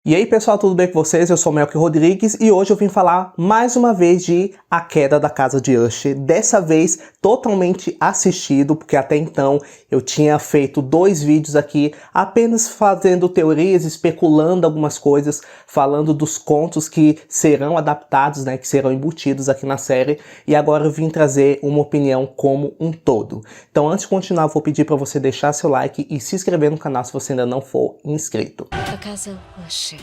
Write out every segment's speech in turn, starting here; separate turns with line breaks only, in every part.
E aí pessoal, tudo bem com vocês? Eu sou o Melk Rodrigues e hoje eu vim falar mais uma vez de A Queda da Casa de Usher. Dessa vez totalmente assistido, porque até então eu tinha feito 2 vídeos aqui apenas fazendo teorias, especulando algumas coisas, falando dos contos que serão adaptados, né, que serão embutidos aqui na série. E agora eu vim trazer uma opinião como um todo. Então antes de continuar, eu vou pedir para você deixar seu like e se inscrever no canal se você ainda não for inscrito.
A Casa Usher.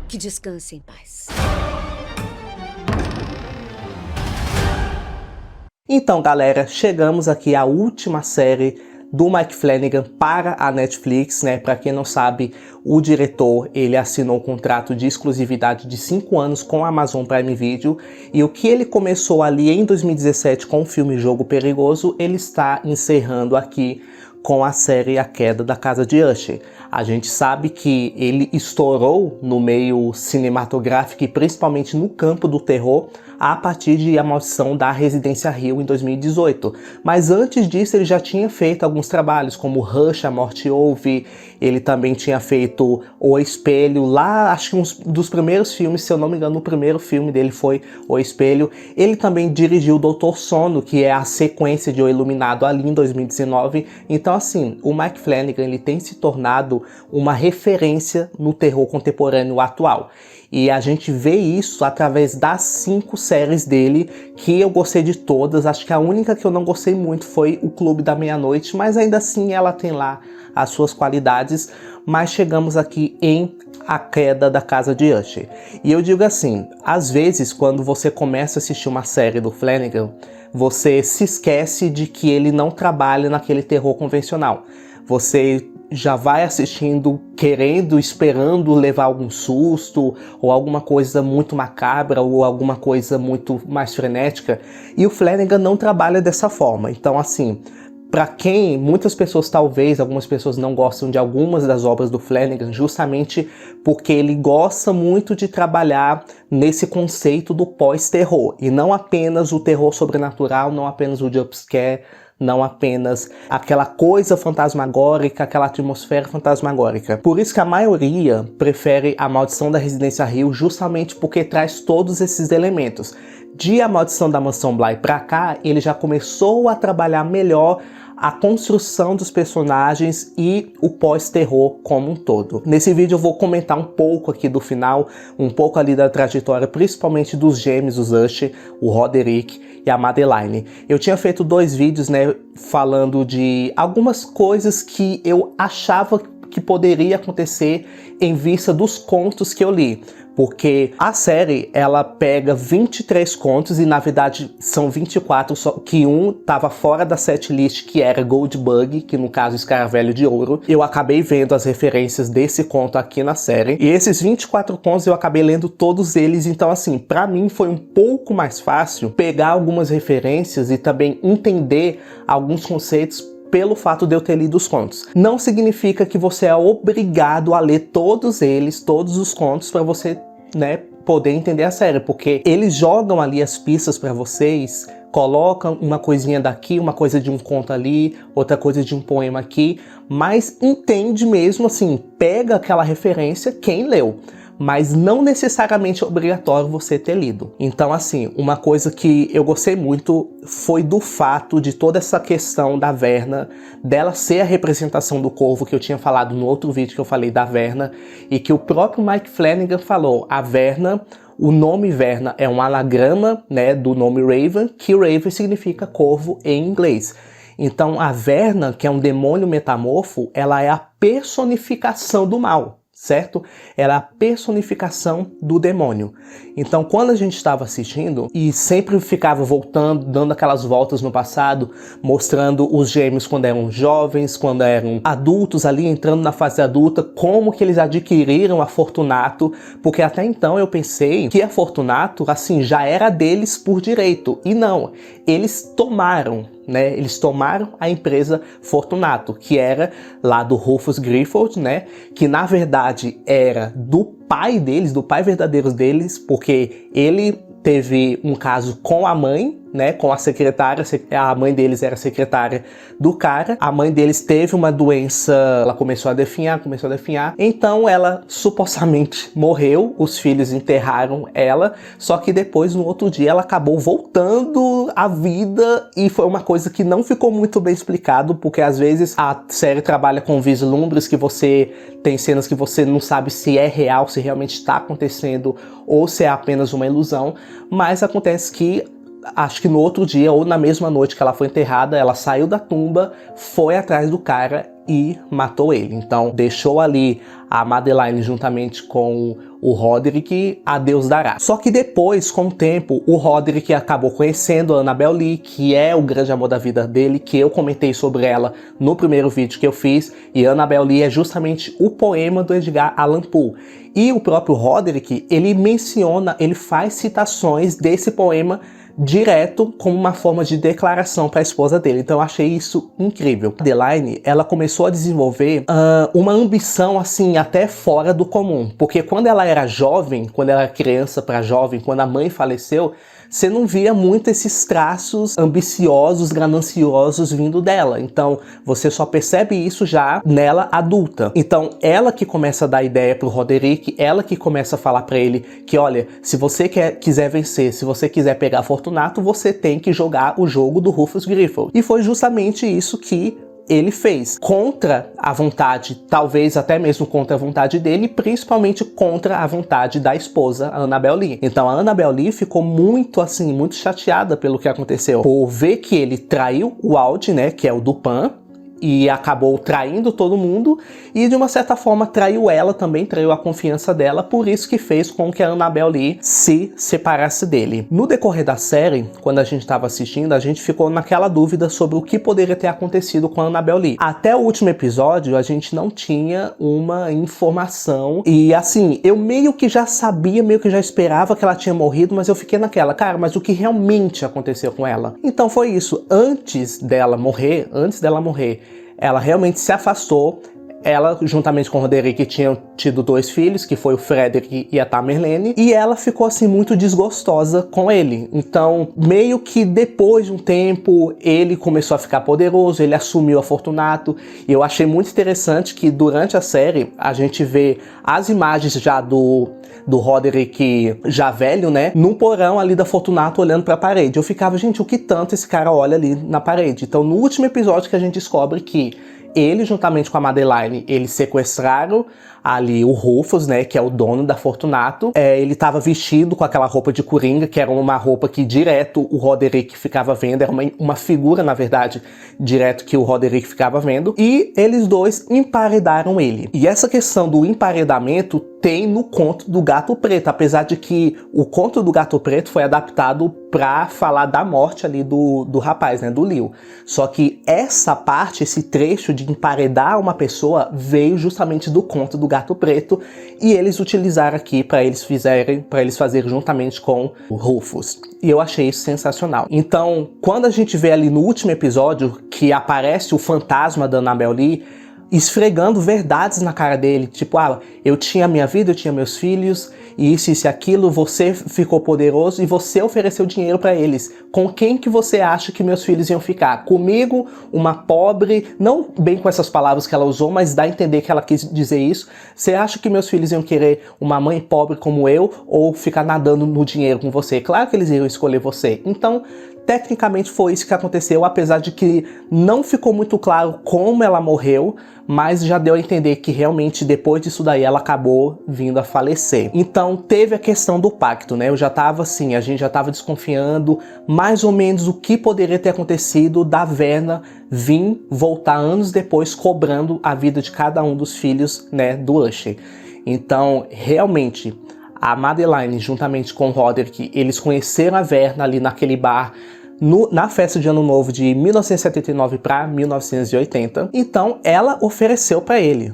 Que descanse em paz.
Então, galera, chegamos aqui à última série do Mike Flanagan para a Netflix, né? Para quem não sabe, o diretor, ele assinou um contrato de exclusividade de 5 anos com a Amazon Prime Video, e o que ele começou ali em 2017 com o filme Jogo Perigoso, ele está encerrando aqui com a série A Queda da Casa de Usher. A gente sabe que ele estourou no meio cinematográfico e principalmente no campo do terror a partir de A Maldição da Residência Hill em 2018. Mas antes disso ele já tinha feito alguns trabalhos como Rush, A Morte Ouve, ele também tinha feito O Espelho, lá acho que um dos primeiros filmes, se eu não me engano, o primeiro filme dele foi O Espelho. Ele também dirigiu Doutor Sono, que é a sequência de O Iluminado ali em 2019. Então assim, o Mike Flanagan ele tem se tornado uma referência no terror contemporâneo atual. E a gente vê isso através das 5 séries dele, que eu gostei de todas. Acho que a única que eu não gostei muito foi O Clube da Meia-Noite, mas ainda assim ela tem lá as suas qualidades. Mas chegamos aqui em A Queda da Casa de Usher. E eu digo assim, às vezes quando você começa a assistir uma série do Flanagan, você se esquece de que ele não trabalha naquele terror convencional. Você já vai assistindo querendo, esperando levar algum susto ou alguma coisa muito macabra ou alguma coisa muito mais frenética, e o Flanagan não trabalha dessa forma. Então assim, para quem muitas pessoas, talvez algumas pessoas não gostam de algumas das obras do Flanagan, justamente porque ele gosta muito de trabalhar nesse conceito do pós-terror, e não apenas o terror sobrenatural, não apenas o jumpscare, não apenas aquela coisa fantasmagórica, aquela atmosfera fantasmagórica. Por isso que a maioria prefere A Maldição da Residência Hill, justamente porque traz todos esses elementos. De A Maldição da Mansão Bly pra cá, ele já começou a trabalhar melhor a construção dos personagens e o pós-terror como um todo. Nesse vídeo eu vou comentar um pouco aqui do final, um pouco ali da trajetória, principalmente dos gêmeos, os Usher, o Roderick e a Madeline. Eu tinha feito 2 vídeos, né, falando de algumas coisas que eu achava que poderia acontecer em vista dos contos que eu li. Porque a série, ela pega 23 contos e na verdade são 24, só que um tava fora da setlist, que era Goldbug, que no caso Escaravelho de Ouro. Eu acabei vendo as referências desse conto aqui na série. E esses 24 contos eu acabei lendo todos eles, então assim, pra mim foi um pouco mais fácil pegar algumas referências e também entender alguns conceitos pelo fato de eu ter lido os contos. Não significa que você é obrigado a ler todos eles, todos os contos, para você, né, poder entender a série, porque eles jogam ali as pistas para vocês, colocam uma coisinha daqui, uma coisa de um conto ali, outra coisa de um poema aqui, mas entende mesmo assim, pega aquela referência quem leu. Mas não necessariamente é obrigatório você ter lido. Então assim, uma coisa que eu gostei muito foi do fato de toda essa questão da Verna, dela ser a representação do corvo, que eu tinha falado no outro vídeo que eu falei da Verna, e que o próprio Mike Flanagan falou, a Verna, o nome Verna é um anagrama, né, do nome Raven, que Raven significa corvo em inglês. Então a Verna, que é um demônio metamorfo, ela é a personificação do mal. Certo? Era a personificação do demônio. Então, quando a gente estava assistindo e sempre ficava voltando, dando aquelas voltas no passado, mostrando os gêmeos quando eram jovens, quando eram adultos ali, entrando na fase adulta, como que eles adquiriram a Fortunato, porque até então eu pensei que a Fortunato, assim, já era deles por direito. E não, eles tomaram, né? Eles tomaram a empresa Fortunato, que era lá do Rufus Gifford, né? Que na verdade era do pai deles, do pai verdadeiro deles, porque ele teve um caso com a mãe né, com a secretária, a mãe deles era secretária do cara, a mãe deles teve uma doença, ela começou a definhar, então ela supostamente morreu, os filhos enterraram ela, só que depois, no outro dia, ela acabou voltando à vida e foi uma coisa que não ficou muito bem explicado, porque às vezes a série trabalha com vislumbres que você tem cenas que você não sabe se é real, se realmente está acontecendo ou se é apenas uma ilusão, mas acontece que acho que no outro dia ou na mesma noite que ela foi enterrada, ela saiu da tumba, foi atrás do cara e matou ele. Então deixou ali a Madeline juntamente com o Roderick, a Deus dará. Só que depois, com o tempo, o Roderick acabou conhecendo a Annabel Lee, que é o grande amor da vida dele, que eu comentei sobre ela no primeiro vídeo que eu fiz, e Annabel Lee é justamente o poema do Edgar Allan Poe. E o próprio Roderick, ele menciona, ele faz citações desse poema direto como uma forma de declaração para a esposa dele. Então eu achei isso incrível. A Madeline, ela começou a desenvolver uma ambição assim até fora do comum, porque quando ela era jovem, quando ela era criança para jovem, quando a mãe faleceu, você não via muito esses traços ambiciosos, gananciosos vindo dela. Então, você só percebe isso já nela adulta. Então, ela que começa a dar ideia pro Roderick, ela que começa a falar pra ele que, olha, se você quiser vencer, se você quiser pegar Fortunato, você tem que jogar o jogo do Rufus Gifford. E foi justamente isso que ele fez, contra a vontade, talvez até mesmo contra a vontade dele, principalmente contra a vontade da esposa, a Annabel Lee. Então a Annabel Lee ficou muito assim, muito chateada pelo que aconteceu, por ver que ele traiu o Walt, né, que é o Dupin, e acabou traindo todo mundo, e de uma certa forma traiu ela também, traiu a confiança dela, por isso que fez com que a Annabel Lee se separasse dele. No decorrer da série, quando a gente estava assistindo, a gente ficou naquela dúvida sobre o que poderia ter acontecido com a Annabel Lee. Até o último episódio, a gente não tinha uma informação, e assim, eu meio que já sabia, meio que já esperava que ela tinha morrido, mas eu fiquei naquela, cara, mas o que realmente aconteceu com ela? Então foi isso, antes dela morrer, ela realmente se afastou. Ela, juntamente com o Roderick, tinham tido 2 filhos, que foi o Frederick e a Tamerlane, e ela ficou assim muito desgostosa com ele. Então, meio que depois de um tempo, ele começou a ficar poderoso, ele assumiu a Fortunato, e eu achei muito interessante que durante a série, a gente vê as imagens já do Roderick já velho, né, no porão ali da Fortunato olhando pra parede. Eu ficava, gente, o que tanto esse cara olha ali na parede? Então, no último episódio que a gente descobre que ele, juntamente com a Madeline, eles sequestraram ali o Rufus, né, que é o dono da Fortunato. Ele estava vestido com aquela roupa de coringa, que era uma roupa que direto o Roderick ficava vendo, era uma figura, na verdade, direto que o Roderick ficava vendo, e eles dois emparedaram ele. E essa questão do emparedamento tem no Conto do Gato Preto, apesar de que o Conto do Gato Preto foi adaptado pra falar da morte ali do rapaz, né, do Leo. Só que essa parte, esse trecho de emparedar uma pessoa veio justamente do Conto do Gato Preto, e eles utilizaram aqui para eles fazerem juntamente com o Rufus. E eu achei isso sensacional. Então, quando a gente vê ali no último episódio que aparece o fantasma da Annabel Lee, esfregando verdades na cara dele, tipo, eu tinha minha vida, eu tinha meus filhos, e isso e aquilo, você ficou poderoso e você ofereceu dinheiro pra eles. Com quem que você acha que meus filhos iam ficar? Comigo, uma pobre, não bem com essas palavras que ela usou, mas dá a entender que ela quis dizer isso. Você acha que meus filhos iam querer uma mãe pobre como eu, ou ficar nadando no dinheiro com você? Claro que eles iriam escolher você. Então, tecnicamente foi isso que aconteceu, apesar de que não ficou muito claro como ela morreu, mas já deu a entender que realmente depois disso daí ela acabou vindo a falecer. Então teve a questão do pacto, né? Eu já tava assim, a gente já tava desconfiando mais ou menos o que poderia ter acontecido da Verna vir voltar anos depois cobrando a vida de cada um dos filhos, né, do Usher. Então realmente a Madeline, juntamente com o Roderick, eles conheceram a Verna ali naquele bar na festa de Ano Novo de 1979 para 1980. Então ela ofereceu para ele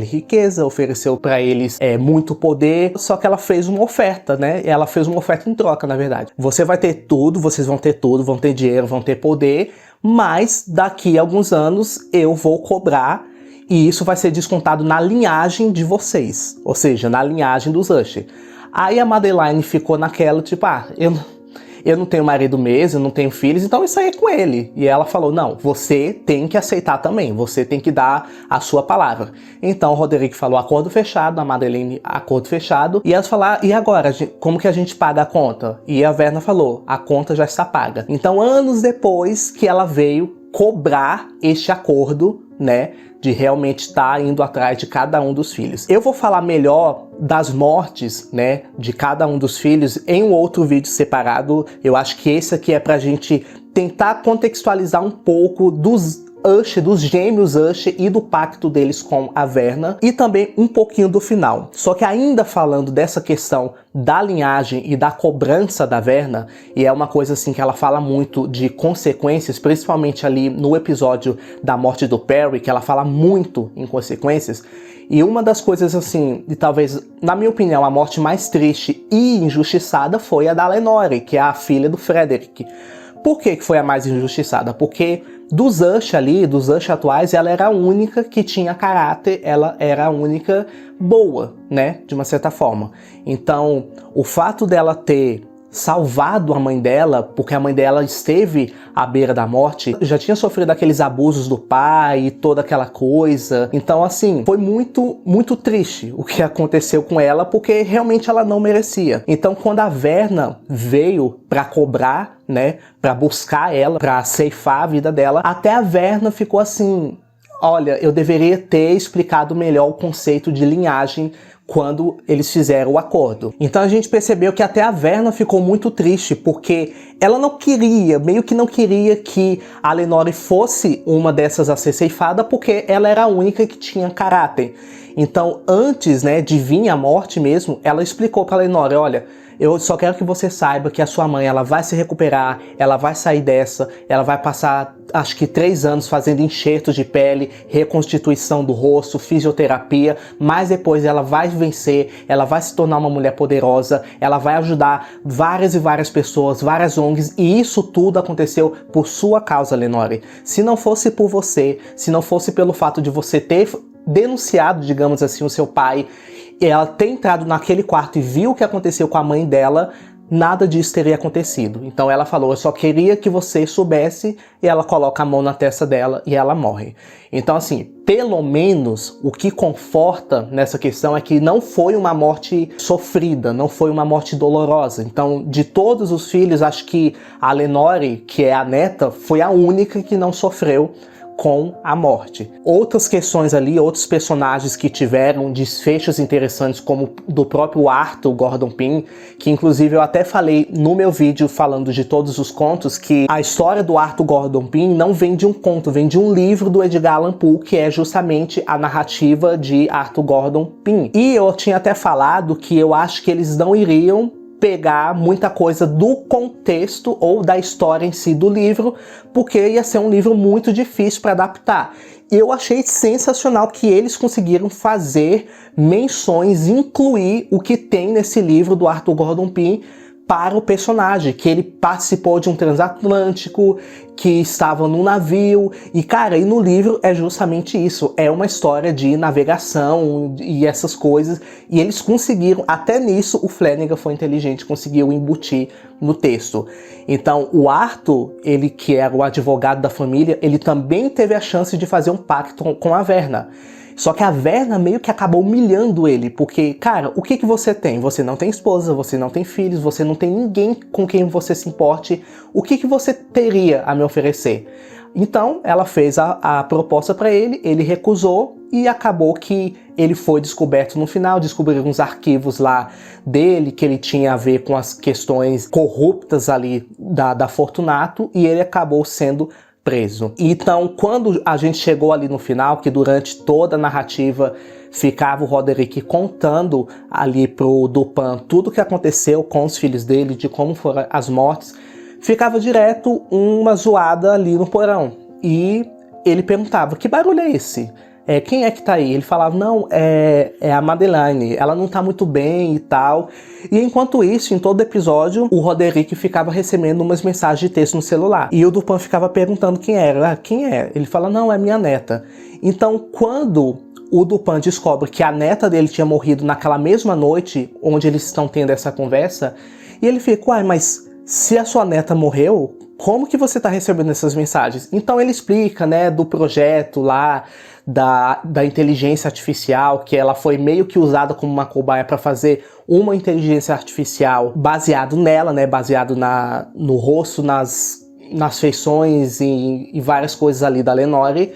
riqueza, ofereceu para eles muito poder, só que ela fez uma oferta, né? Ela fez uma oferta em troca, na verdade. Você vai ter tudo, vocês vão ter tudo, vão ter dinheiro, vão ter poder, mas daqui a alguns anos eu vou cobrar e isso vai ser descontado na linhagem de vocês, ou seja, na linhagem dos Usher. Aí a Madeline ficou naquela, tipo, eu não tenho marido mesmo, eu não tenho filhos, então isso aí é com ele. E ela falou, não, você tem que aceitar também, você tem que dar a sua palavra. Então o Roderick falou acordo fechado, a Madeleine acordo fechado, e elas falaram, e agora, como que a gente paga a conta? E a Verna falou, a conta já está paga. Então anos depois que ela veio cobrar este acordo, né, de realmente estar indo atrás de cada um dos filhos. Eu vou falar melhor das mortes, né, de cada um dos filhos em um outro vídeo separado. Eu acho que esse aqui é pra gente tentar contextualizar um pouco dos Usher, dos gêmeos Usher e do pacto deles com a Verna, e também um pouquinho do final. Só que ainda falando dessa questão da linhagem e da cobrança da Verna, e é uma coisa assim que ela fala muito de consequências, principalmente ali no episódio da morte do Perry, que ela fala muito em consequências. E uma das coisas assim, e talvez, na minha opinião, a morte mais triste e injustiçada foi a da Lenore, que é a filha do Frederick. Por que foi a mais injustiçada? Porque dos Usher ali, dos Usher atuais, ela era a única que tinha caráter, ela era a única boa, né, de uma certa forma. Então, o fato dela ter salvado a mãe dela, porque a mãe dela esteve à beira da morte, já tinha sofrido aqueles abusos do pai e toda aquela coisa. Então, assim, foi muito, muito triste o que aconteceu com ela, porque realmente ela não merecia. Então, quando a Verna veio pra cobrar, né, pra buscar ela, pra ceifar a vida dela, até a Verna ficou assim, olha, eu deveria ter explicado melhor o conceito de linhagem quando eles fizeram o acordo. Então a gente percebeu que até a Verna ficou muito triste, porque ela não queria, meio que não queria que a Lenore fosse uma dessas a ser ceifada, porque ela era a única que tinha caráter. Então antes, né, de vir a morte mesmo, ela explicou para Lenore, olha, eu só quero que você saiba que a sua mãe, ela vai se recuperar, ela vai sair dessa, ela vai passar, acho que 3 anos fazendo enxertos de pele, reconstituição do rosto, fisioterapia, mas depois ela vai vencer, ela vai se tornar uma mulher poderosa, ela vai ajudar várias e várias pessoas, várias ONGs, e isso tudo aconteceu por sua causa, Lenore. Se não fosse por você, se não fosse pelo fato de você ter denunciado, digamos assim, o seu pai, e ela ter entrado naquele quarto e viu o que aconteceu com a mãe dela, nada disso teria acontecido. Então ela falou, eu só queria que você soubesse, e ela coloca a mão na testa dela e ela morre. Então assim, pelo menos o que conforta nessa questão é que não foi uma morte sofrida, não foi uma morte dolorosa. Então de todos os filhos, acho que a Lenore, que é a neta, foi a única que não sofreu com a morte. Outras questões ali, outros personagens que tiveram desfechos interessantes, como do próprio Arthur Gordon Pym, que inclusive eu até falei no meu vídeo falando de todos os contos, que a história do Arthur Gordon Pym não vem de um conto, vem de um livro do Edgar Allan Poe, que é justamente a narrativa de Arthur Gordon Pym. E eu tinha até falado que eu acho que eles não iriam pegar muita coisa do contexto ou da história em si do livro, porque ia ser um livro muito difícil para adaptar. Eu achei sensacional que eles conseguiram fazer menções, incluir o que tem nesse livro do Arthur Gordon Pym para o personagem, que ele participou de um transatlântico, que estava num navio, e cara, e no livro é justamente isso, é uma história de navegação e essas coisas, e eles conseguiram, até nisso o Flanagan foi inteligente, conseguiu embutir no texto. Então o Arthur, ele que era o advogado da família, ele também teve a chance de fazer um pacto com a Verna. Só que a Verna meio que acabou humilhando ele, porque, cara, o que você tem? Você não tem esposa, você não tem filhos, você não tem ninguém com quem você se importe. O que você teria a me oferecer? Então, ela fez a proposta para ele recusou e acabou que ele foi descoberto no final, descobriram uns arquivos lá dele, que ele tinha a ver com as questões corruptas ali da Fortunato, e ele acabou sendo preso. Então, quando a gente chegou ali no final, que durante toda a narrativa ficava o Roderick contando ali pro Dupin tudo o que aconteceu com os filhos dele, de como foram as mortes, ficava direto uma zoada ali no porão. E ele perguntava, que barulho é esse? Quem é que tá aí? Ele falava, não, é a Madeleine, ela não tá muito bem e tal. E enquanto isso, em todo episódio, o Roderick ficava recebendo umas mensagens de texto no celular. E o Dupin ficava perguntando quem era. Quem é? Ele fala, não, é minha neta. Então, quando o Dupin descobre que a neta dele tinha morrido naquela mesma noite onde eles estão tendo essa conversa, e ele fica, uai, mas se a sua neta morreu, como que você tá recebendo essas mensagens? Então ele explica, né, do projeto lá, da inteligência artificial, que ela foi meio que usada como uma cobaia para fazer uma inteligência artificial baseado nela, né, baseado no rosto, nas feições e várias coisas ali da Lenore.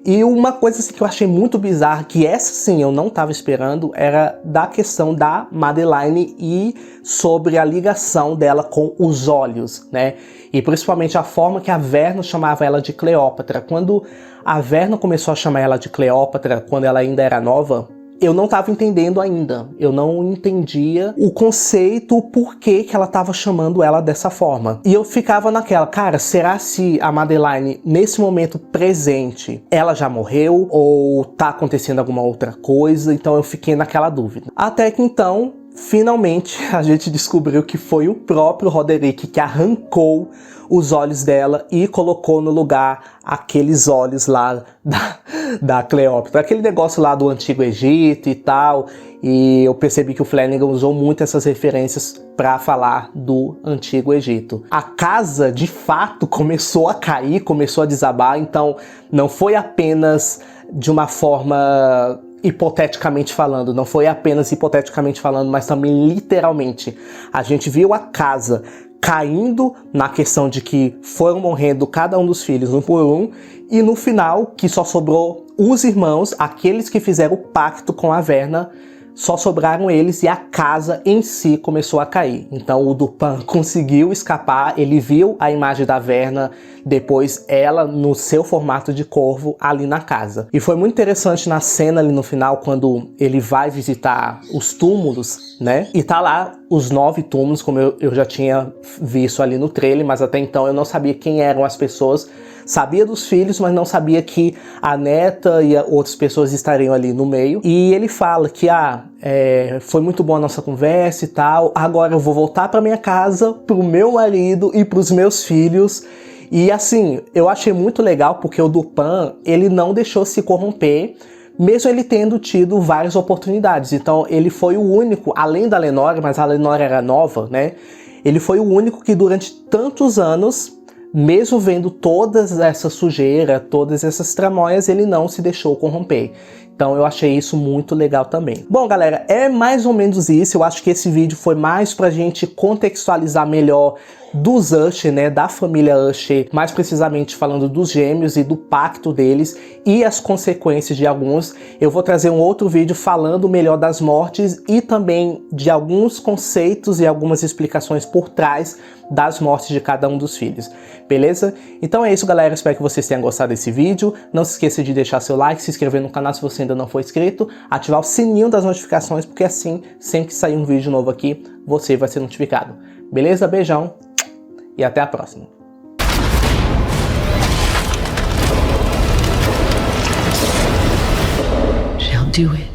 E uma coisa assim, que eu achei muito bizarra, que essa sim eu não estava esperando, era da questão da Madeline e sobre a ligação dela com os olhos, né? E principalmente a forma que a Verna chamava ela de Cleópatra. Quando a Verna começou a chamar ela de Cleópatra, quando ela ainda era nova, eu não estava entendendo ainda. Eu não entendia o conceito, o porquê que ela estava chamando ela dessa forma. E eu ficava naquela, cara, será se a Madeline, nesse momento presente, ela já morreu? Ou tá acontecendo alguma outra coisa? Então eu fiquei naquela dúvida. Até que então, finalmente, a gente descobriu que foi o próprio Roderick que arrancou os olhos dela e colocou no lugar aqueles olhos lá da Cleópatra. Aquele negócio lá do Antigo Egito e tal. E eu percebi que o Flanagan usou muito essas referências para falar do Antigo Egito. A casa, de fato, começou a cair, começou a desabar. Então, não foi apenas de uma forma hipoteticamente falando, não foi apenas hipoteticamente falando, mas também literalmente. A gente viu a casa caindo na questão de que foram morrendo cada um dos filhos um por um, e no final, que só sobrou os irmãos, aqueles que fizeram o pacto com a Verna, só sobraram eles e a casa em si começou a cair. Então o Dupin conseguiu escapar, ele viu a imagem da Verna, depois ela no seu formato de corvo ali na casa. E foi muito interessante na cena ali no final, quando ele vai visitar os túmulos, né? E tá lá os 9 túmulos, como eu já tinha visto ali no trailer, mas até então eu não sabia quem eram as pessoas. Sabia dos filhos, mas não sabia que a neta e outras pessoas estariam ali no meio. E ele fala que foi muito boa a nossa conversa e tal, agora eu vou voltar para minha casa, pro meu marido e pros meus filhos. E assim, eu achei muito legal porque o Dupin, ele não deixou se corromper, mesmo ele tendo tido várias oportunidades. Então ele foi o único, além da Lenore, mas a Lenore era nova, né? Ele foi o único que durante tantos anos, mesmo vendo todas essa sujeira, todas essas tramóias, ele não se deixou corromper. Então eu achei isso muito legal também. Bom, galera, é mais ou menos isso. Eu acho que esse vídeo foi mais pra gente contextualizar melhor dos Usher, né, da família Usher, mais precisamente falando dos gêmeos e do pacto deles e as consequências de alguns. Eu vou trazer um outro vídeo falando melhor das mortes e também de alguns conceitos e algumas explicações por trás das mortes de cada um dos filhos, beleza? Então é isso, galera, espero que vocês tenham gostado desse vídeo. Não se esqueça de deixar seu like, se inscrever no canal se você ainda não for inscrito, ativar o sininho das notificações, porque assim, sempre que sair um vídeo novo aqui, você vai ser notificado. Beleza? Beijão e até a próxima.
Shall do it.